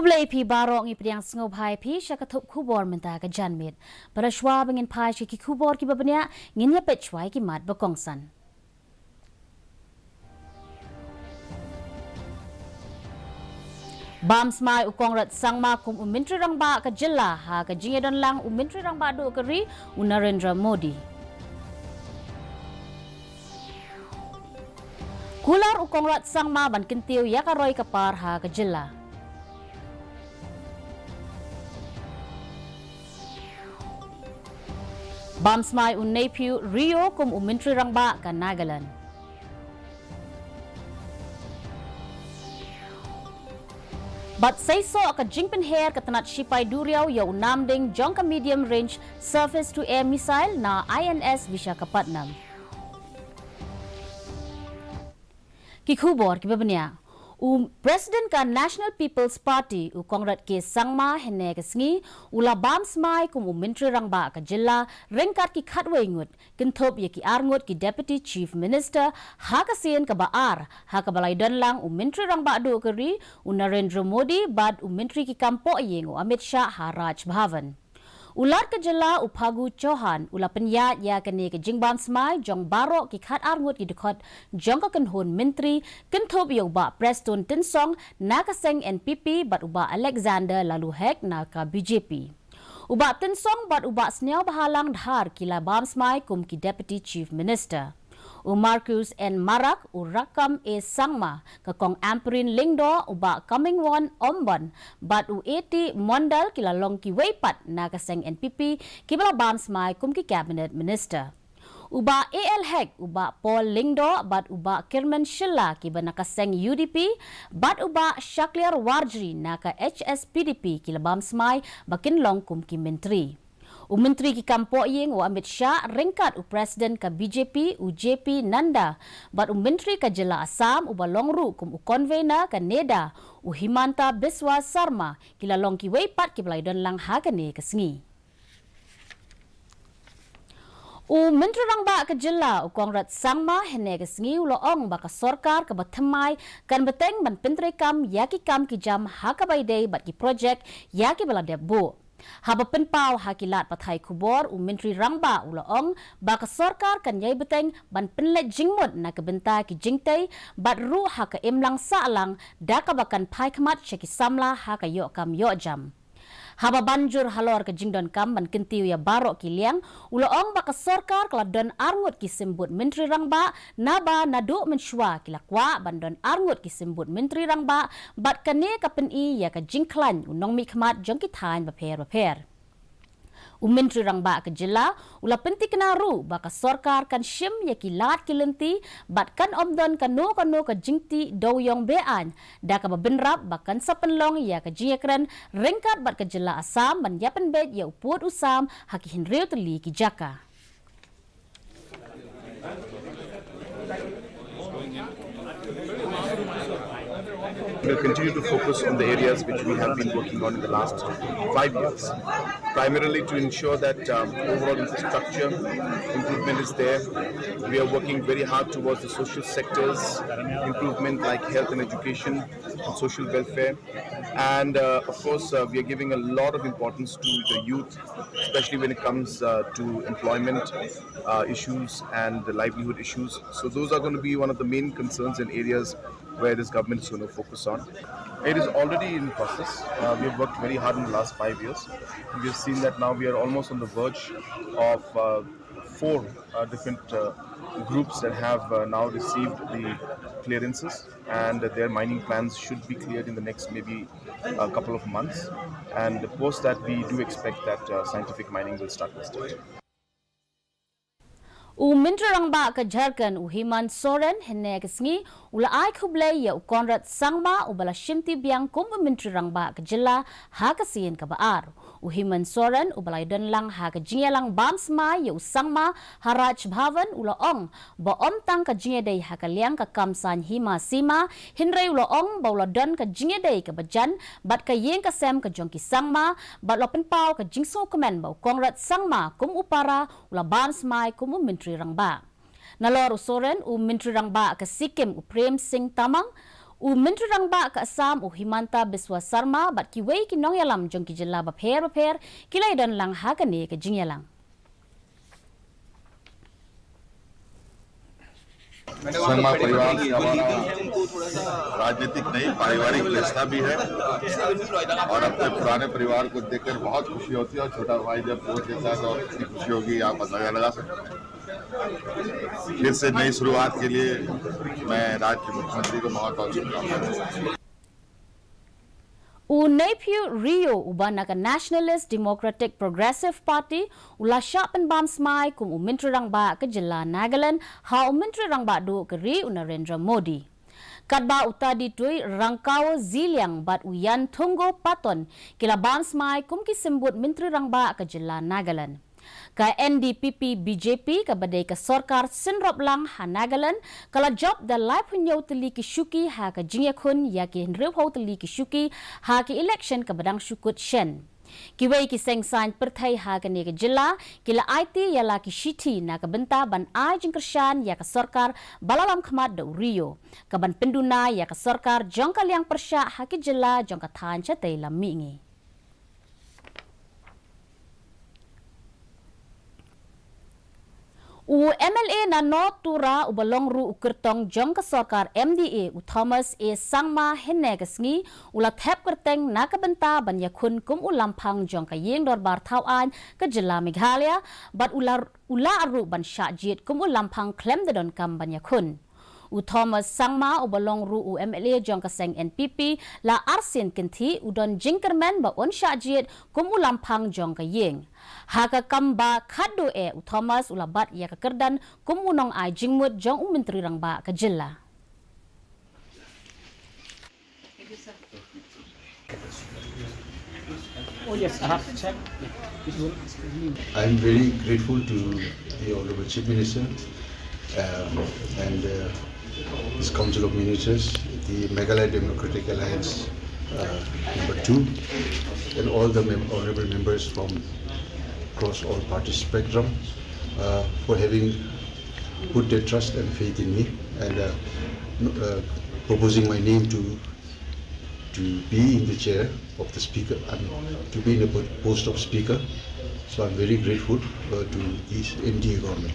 Kublai pi barok ngi priang sengobai pi syakatup kubor menta ke janmit. Berashwa bengin pai syaki kubor ki babanya ngin ya pechwai ki mat bekongsan. Bam smai ukong rat sangma kum umintri rangba ke jela ha ke jingedon lang umintri rangba do keri Narendra Modi. Kular ukong rat sangma ban kintiu ya karoi kapar ha ke jela. Bam smai nepiu Rio kum umintri rangba ke Nagaland. But say so ka jingpen hair katanat sipai duriau ya unamding jongka medium range surface to air missile na INS Visakhapatnam. Kikubor kibabanya. President ka National People's Party Kongrat ke sangma hene ke sngi ula bam smai kum umintri rangba ka jilla rengkat ki khatwei ngut kintop ye ki arngut ki Deputy Chief Minister ha ka sien ka baar ha ka balai don lang umintri rangba do keri Narendra Modi bad umintri ki kampo yeng Amit Shah ha Raj Bhavan. Ular ke jela upagu Chauhan ula penyat ya kene ke jingbam smai jong barok ki khat arngut ki dekot jong ka kenhun menteri kentop yo ba Preston Tinsong na ka seng NPP bat uba Alexander lalu hek na ka BJP. Uba Tinsong bat uba sniaw bahalang dhar kila bam smai kum ki Deputy Chief Minister. Marcus N. Marak urakam e sangma kakong amperin lingdo uba coming one omban bat u80 mondal kila long ki weipat na kaseng NPP kibala bam smai kum ki cabinet minister. Uba AL Hek uba Paul Lingdo bat uba Kirman Shilla kiba nakaseng UDP bat uba Shakliar Warjri naka HSPDP kila bam smai bakin long kum ki menteri. Menteri ki kampo yeng Amit Shah rengkat Presiden ka BJP JP Nanda bat Menteri ka jela Assam Longru kum convener ka Neda Himanta Biswa Sarma kila long ki weipat ki blaidon lang hagane ka sngi. Menteri rangba ka jela Kongrat sangma hene ka sngi uloong baka sorkar ka batamai kan beteng ban pentrekam yaki kam ki jam hakabaidei bat ki project yaki bala debbo. Haba penpau hakilat pathai kubor Menteri rangba uloong baka sorkar kan yai beteng ban penlet jingmut na kebenta ki jingtei bat ru haka imlang saalang daka bakan pai kemat syaki samla haka yok kam yok jam. Haba banjur halor ke jingdon kam ban kentiu ya barok ki liang uloong baka sorkar kala don arngut ki sembut Menteri rangba naba nadu mensyua kila kwa ban don arngut ki sembut Menteri rangba bat kane ka peni ya ka jingklan unong mi khmat jong ki thain baper. Menteri rangba ke jela ula penti kena ru baka sorkar kan shim ya ki lat ki lenti bat kan omdon kano ka jingti doyong bean da ka benrap bakan sapenlong ya ka jingekran rengkat bat ke jela Assam ban yapen bet ya uput usam haki hinreu teli ki jaka. We'll continue to focus on the areas which we have been working on in the last 5 years, primarily to ensure that overall infrastructure improvement is there. We are working very hard towards the social sectors improvement like health and education and social welfare. And of course, we are giving a lot of importance to the youth, especially when it comes to employment issues and the livelihood issues. So those are going to be one of the main concerns and areas where this government is going to focus on. It is already in process. We have worked very hard in the last 5 years. We have seen that now we are almost on the verge of 4 different groups that have now received the clearances, and their mining plans should be cleared in the next maybe a couple of months. And post that, we do expect that scientific mining will start this stage. Menteri rangba ke Jharkhand Himant Soren hene ke sngi ula ai khublai ya Konrad sangma ubala shimti biang kum Menteri rangba ke jela ha ka sien ka baar Himant Soren ubalai don lang ha ka jingelang bam sma ya sangma Haraj Bhavan ula ong ba om tang ka jingedei ha ka liang ka kamsan hima sima hinrei ula ong ba ula don ka jingedei ka bajan bat ka yeng ka sem ka jongki sangma bat lo penpau ka jingso komen ba Konrad sangma kum upara ula bam sma kum Menteri rangba. Nalor Soren Menteri rangba ke Sikkim Prem Singh Tamang Menteri Rangba ke Assam Himanta Biswa Sarma bat ki wei ki nong yalam jong ki jela bapher kilai dan lang hakane ke jing yalang. Sangma परिवार से हमारा राजनीतिक नहीं पारिवारिक रिश्ता भी है और अपने पुराने परिवार को देखकर बहुत खुशी होती है और छोटा भाई जब वोट देता है तो कितनी खुशी होगी आप अंदाजा लगा सकते हैं। फिर से नई शुरुआत के लिए मैं राज्य के मुख्यमंत्री को बहुत बहुत शुभकामनाएं। Nephew Rio ubana ka Nationalist Democratic Progressive Party ula syapen bam smai kum Menteri Rangba ke jela Nagaland ha Menteri Rangba do ke ri Narendra Modi. Kadba utadi tui rangkau ziliang bat uyan tunggo paton kila bam smai kum ki sembut Menteri Rangba ke jela Nagaland. Ka NDPP BJP ka badai ka sorkar sinrop lang ha Nagaland kala job da lai punyo teli ki syuki ha ka jingyakun ya ki hendreu ho teli ki syuki ha ki election ka badang syukut shen. Kiwai ki sengsan perthai ha ka ne ka jila kila IT yala ki shiti na ka benta ban ai jingkershan ya ka sorkar balalam khmat da Rio ka ban penduna ya ka sorkar jongka liang persya ha ki jila jongka than cha tai lam mi ngi. MLA na North Tura ubalong ru ukertong jong ka sorkar MDA Thomas A Sangma Henegasngi ula thep kerteng na kabenta ban yakun kum ulampang jong ka yeng dorbar thawan ka jela Meghalaya bat ula aru ban syajit kum ulampang klem dedon kam ban yakun. Thomas Sangma ubalong ru MLA jong ka seng NPP la arsin kinti udon jingkermen ba on syajit kum ulampang jong ka yeng. Haka kamba khado Thomas ulabat ya kekerdan kumunong ay jingmut jong Menteri Rangba ke jela. Oh yes, I have to check. I'm very grateful to the Honorable Chief Minister and his Council of Ministers, the Meghalaya Democratic Alliance number 2, and all the honorable members from across all party spectrum for having put their trust and faith in me and proposing my name to be in the chair of the speaker and to be in the post of speaker. So I'm very grateful to this NDA government.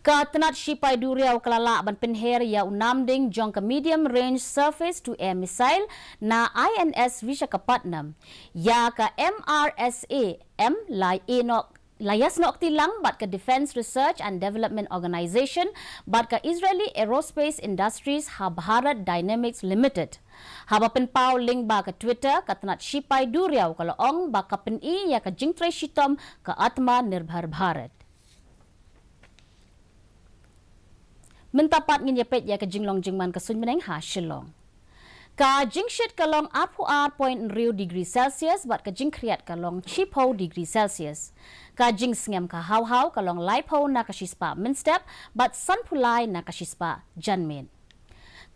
Katanat Shipai Duriau Kalala ban penher ya unamding jong ka medium range surface to air missile na INS Visakhapatnam ya ka MRSA M lai enok layas nok tilang bat ka Defense Research and Development Organization bat ka Israeli Aerospace Industries ha Bharat Dynamics Limited. Haba penpau link ba ka Twitter katanat Shipai Duriau kalaong ba ka peni ya ka jingtre shitom ka Atma Nirbhar Bharat. Mentapat ngin yapet ya ka jinglong jingman ka sunmeneng ha shilong. Ka jingshit kalong 4.0 degree Celsius bat ka jingkriat kalong 10 degree Celsius. Ka jing sngam ka haw kalong laipo na ka shispa minstep bat sanpulai na ka shispa janmin.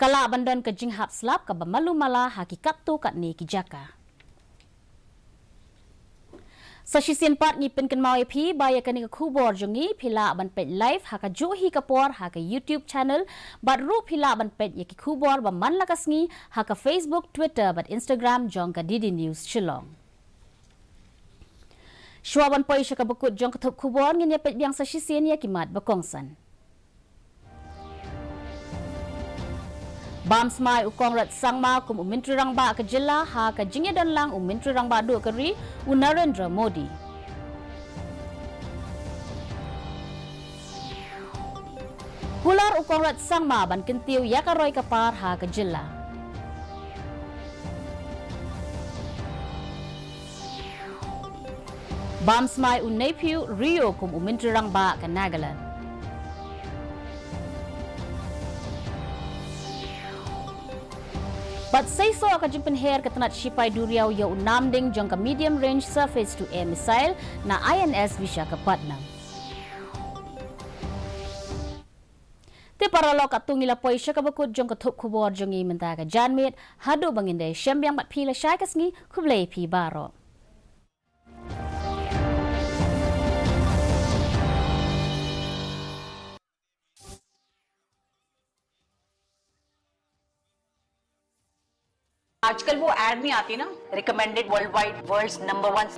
Kala bandon ka jinghap slap ka bamalumala hakikat tu kat ni kijaka. Sa shisin part ni pen kan mau pi baya kan ka khubor jongi phila ban pet live ha ka juhi kapor ha ka YouTube channel bat ru phila ban pet ye ki khubor ba man lakasngi ha ka Facebook Twitter bat Instagram jong ka DD News Shillong. Shwaban poi ka bakut jong ka thup khubor ngin ye pet biang sa shisin ye kimat bakongsan. Bam smai ukongrat sangma kum Menteri Rangba ke jela ha ka jingya dan lang Menteri Rangba do keri Narendra Modi. Pular ukongrat sangma ban kentiu ya ka roi kapar ha ka jela. Bam smai nephew Rio kum Menteri Rangba ke Nagaland. But say so ka jimpen hair katanat Shipai Duriau ya unamding jong ka medium range surface to air missile na INS Visakhapatnam. Te paralo ka tungila poi siya kabakut jong ka thup khubor jongi menta ka janmit hado banginde syambyang bat pila syai kasngi kublay pi baro. आजकल वो एड नहीं आती ना, recommended world wide worlds number 1